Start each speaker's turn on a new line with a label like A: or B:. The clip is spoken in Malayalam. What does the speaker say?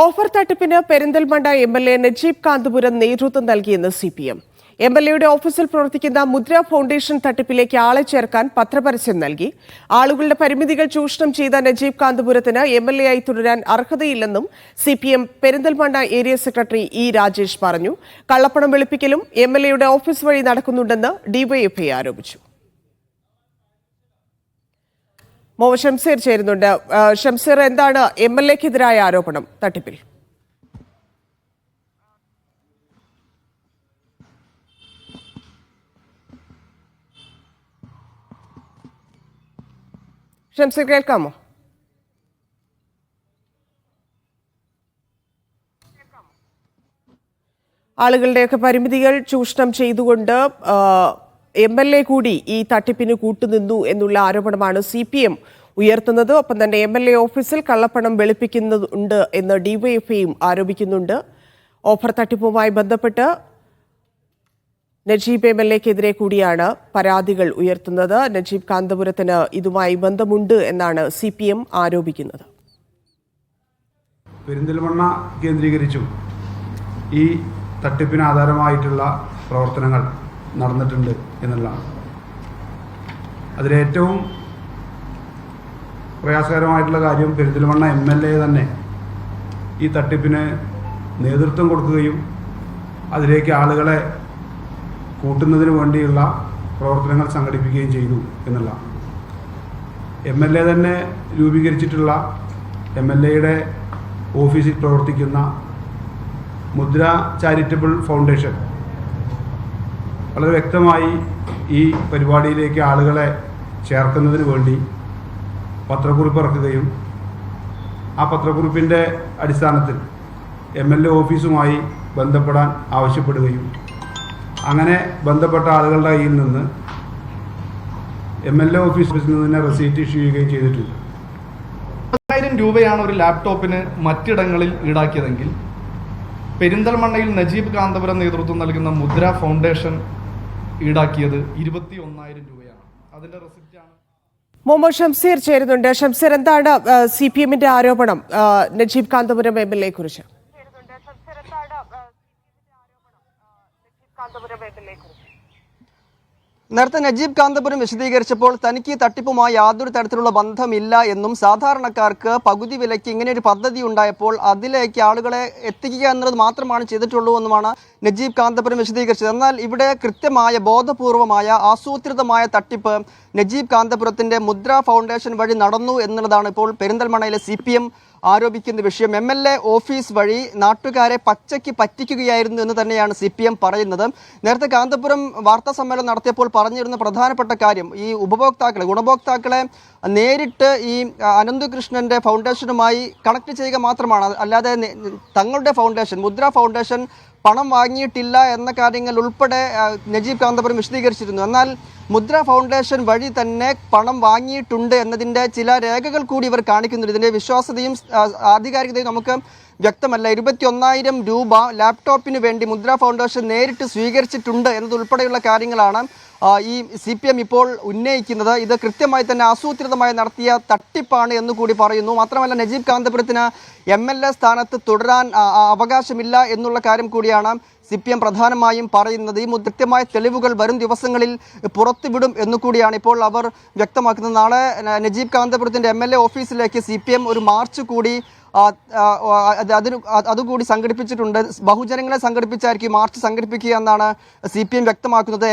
A: ഓഫർ തട്ടിപ്പിന് പെരിന്തൽമണ്ണ എംഎൽഎ നജീബ് കാന്തപുരം നേതൃത്വം നൽകിയെന്ന് സിപിഎം. എംഎൽഎയുടെ ഓഫീസിൽ പ്രവർത്തിക്കുന്ന മുദ്ര ഫൗണ്ടേഷൻ തട്ടിപ്പിലേക്ക് ആളെ ചേർക്കാൻ പത്രപരസ്യം നൽകി. ആളുകളുടെ പരിമിതികൾ ചൂഷണം ചെയ്ത നജീബ് കാന്തപുരത്തിന് എംഎൽഎ ആയി തുടരാൻ അർഹതയില്ലെന്നും CPM Perinthalmanna area secretary E Rajesh പറഞ്ഞു. കള്ളപ്പണം വെളുപ്പിക്കലും എംഎൽഎയുടെ ഓഫീസ് വഴി നടക്കുന്നുണ്ടെന്ന് ഡിവൈഎഫ്ഐ ആരോപിച്ചു. ഷംസീർ ചേരുന്നുണ്ട്. ഷംസീർ, എന്താണ് എംഎൽഎക്കെതിരായ ആരോപണം തട്ടിപ്പിൽ? ഷംസീർ, കേൾക്കാമോ? ആളുകളുടെയൊക്കെ പരിമിതികൾ ചൂഷണം ചെയ്തുകൊണ്ട് എംഎൽഎ കൂടി ഈ തട്ടിപ്പിന് കൂട്ടുനിന്നു എന്നുള്ള ആരോപണമാണ് സിപിഎം ഉയർത്തുന്നത്. ഒപ്പം തന്നെ എംഎൽഎ ഓഫീസിൽ കള്ളപ്പണം വെളുപ്പിക്കുന്നുണ്ട് എന്ന് ഡിവൈഎഫ്ഐയും ആരോപിക്കുന്നുണ്ട്. ഓഫർ തട്ടിപ്പുമായി ബന്ധപ്പെട്ട് നജീബ് എംഎൽഎക്കെതിരെ കൂടിയാണ് പരാതികൾ ഉയർത്തുന്നത്. നജീബ് കാന്തപുരത്തിന് ഇതുമായി ബന്ധമുണ്ട് എന്നാണ് സിപിഎം ആരോപിക്കുന്നത്.
B: പെരിന്തൽമണ്ണ കേന്ദ്രീകരിച്ചും ഈ തട്ടിപ്പിന് ആധാരമായിട്ടുള്ള പ്രവർത്തനങ്ങൾ നടന്നിട്ടുണ്ട് എന്നുള്ളതാണ്. അതിലേറ്റവും പ്രയാസകരമായിട്ടുള്ള കാര്യം പെരിന്തൽമണ്ണ എംഎൽഎ തന്നെ ഈ തട്ടിപ്പിന് നേതൃത്വം കൊടുക്കുകയും അതിലേക്ക് ആളുകളെ കൂട്ടുന്നതിന് വേണ്ടിയുള്ള പ്രവർത്തനങ്ങൾ സംഘടിപ്പിക്കുകയും ചെയ്തു എന്നുള്ളതാണ്. എംഎൽഎ തന്നെ രൂപീകരിച്ചിട്ടുള്ള എംഎൽഎയുടെ ഓഫീസിൽ പ്രവർത്തിക്കുന്ന മുദ്ര ചാരിറ്റബിൾ ഫൗണ്ടേഷൻ വളരെ വ്യക്തമായി ഈ പരിപാടിയിലേക്ക് ആളുകളെ ചേർക്കുന്നതിന് വേണ്ടി പത്രക്കുറിപ്പ് ഇറക്കുകയും ആ പത്രക്കുറിപ്പിൻ്റെ അടിസ്ഥാനത്തിൽ എംഎൽഎ ഓഫീസുമായി ബന്ധപ്പെടാൻ ആവശ്യപ്പെടുകയും അങ്ങനെ ബന്ധപ്പെട്ട ആളുകളുടെ കയ്യിൽ നിന്ന് എംഎൽഎ ഓഫീസിൽ നിന്ന് റെസീറ്റ് ഇഷ്യൂ ചെയ്യുകയും ചെയ്തിട്ടുണ്ട്.
C: 10,000 രൂപയാണ് ഒരു ലാപ്ടോപ്പിന് മറ്റിടങ്ങളിൽ ഈടാക്കിയതെങ്കിൽ പെരിന്തൽമണ്ണയിൽ നജീബ് കാന്തപുരം നേതൃത്വം നൽകുന്ന മുദ്ര ഫൗണ്ടേഷൻ ഈടാക്കിയത് 21,000 രൂപയാണ്. അതിന്റെ റെസിപ്റ്റാണ്.
A: ഷംസീർ ചേരുന്നുണ്ട്. ഷംസീർ, എന്താണ് സിപിഎമ്മിന്റെ ആരോപണം നജീബ് കാന്തപുരം എംഎൽഎ കുറിച്ച്?
D: നേരത്തെ നജീബ് കാന്തപുരം വിശദീകരിച്ചപ്പോൾ തനിക്ക് തട്ടിപ്പുമായി യാതൊരു തരത്തിലുള്ള ബന്ധമില്ല എന്നും സാധാരണക്കാർക്ക് പകുതി വിലയ്ക്ക് ഇങ്ങനെ ഒരു പദ്ധതി ഉണ്ടായപ്പോൾ അതിലേക്ക് ആളുകളെ എത്തിക്കുക എന്നത് മാത്രമാണ് ചെയ്തിട്ടുള്ളൂ എന്നുമാണ് നജീബ് കാന്തപുരം വിശദീകരിച്ചത്. എന്നാൽ ഇവിടെ കൃത്യമായ ബോധപൂർവമായ ആസൂത്രിതമായ തട്ടിപ്പ് നജീബ് കാന്തപുരത്തിന്റെ മുദ്ര ഫൗണ്ടേഷൻ വഴി നടന്നു എന്നുള്ളതാണ് ഇപ്പോൾ പെരിന്തൽമണ്ണയിലെ സിപിഎം ആരോപിക്കുന്ന വിഷയം. എംഎൽഎ ഓഫീസ് വഴി നാട്ടുകാരെ പച്ചയ്ക്ക് പറ്റിക്കുകയായിരുന്നു എന്ന് തന്നെയാണ് സിപിഎം പറയുന്നത്. നേരത്തെ കാന്തപുരം വാർത്താ സമ്മേളനം നടത്തിയപ്പോൾ പറഞ്ഞിരുന്ന പ്രധാനപ്പെട്ട കാര്യം ഈ ഗുണഭോക്താക്കളെ നേരിട്ട് ഈ അനന്തകൃഷ്ണന്റെ ഫൗണ്ടേഷനുമായി കണക്ട് ചെയ്യുക മാത്രമാണ്. അല്ലാതെ തങ്ങളുടെ ഫൗണ്ടേഷൻ മുദ്ര ഫൗണ്ടേഷൻ പണം വാങ്ങിയിട്ടില്ല എന്ന കാര്യങ്ങൾ ഉൾപ്പെടെ നജീബ് കാന്തപുരം വിശദീകരിച്ചിരുന്നു. എന്നാൽ മുദ്ര ഫൗണ്ടേഷൻ വഴി തന്നെ പണം വാങ്ങിയിട്ടുണ്ട് എന്നതിൻ്റെ ചില രേഖകൾ കൂടി ഇവർ കാണിക്കുന്നുണ്ട്. ഇതിൻ്റെ വിശ്വാസ്യതയും ആധികാരികതയും നമുക്ക് വ്യക്തമല്ല. 21,000 രൂപ ലാപ്ടോപ്പിന് വേണ്ടി മുദ്ര ഫൗണ്ടേഷൻ നേരിട്ട് സ്വീകരിച്ചിട്ടുണ്ട് എന്നതുൾപ്പെടെയുള്ള കാര്യങ്ങളാണ് ഈ സിപിഎം ഇപ്പോൾ ഉന്നയിക്കുന്നത്. ഇത് കൃത്യമായി തന്നെ ആസൂത്രിതമായി നടത്തിയ തട്ടിപ്പാണ് എന്നുകൂടി പറയുന്നു. മാത്രമല്ല നജീബ് കാന്തപുരത്തിന് എംഎൽഎ സ്ഥാനത്ത് തുടരാൻ അവകാശമില്ല എന്നുള്ള കാര്യം കൂടിയാണ് സിപിഎം പ്രധാനമായും പറയുന്നത്. ഈ കൃത്യമായ തെളിവുകൾ വരും ദിവസങ്ങളിൽ പുറത്തുവിടും എന്നുകൂടിയാണ് ഇപ്പോൾ അവർ വ്യക്തമാക്കുന്നത്. നാളെ നജീബ് കാന്തപുരത്തിന്റെ എംഎൽഎ ഓഫീസിലേക്ക് സിപിഎം ഒരു മാർച്ച് കൂടി അതുകൂടി സംഘടിപ്പിച്ചിട്ടുണ്ട്. ബഹുജനങ്ങളെ സംഘടിപ്പിച്ചായിരിക്കും മാർച്ച് സംഘടിപ്പിക്കുക എന്നാണ് സിപിഎം വ്യക്തമാക്കുന്നത്.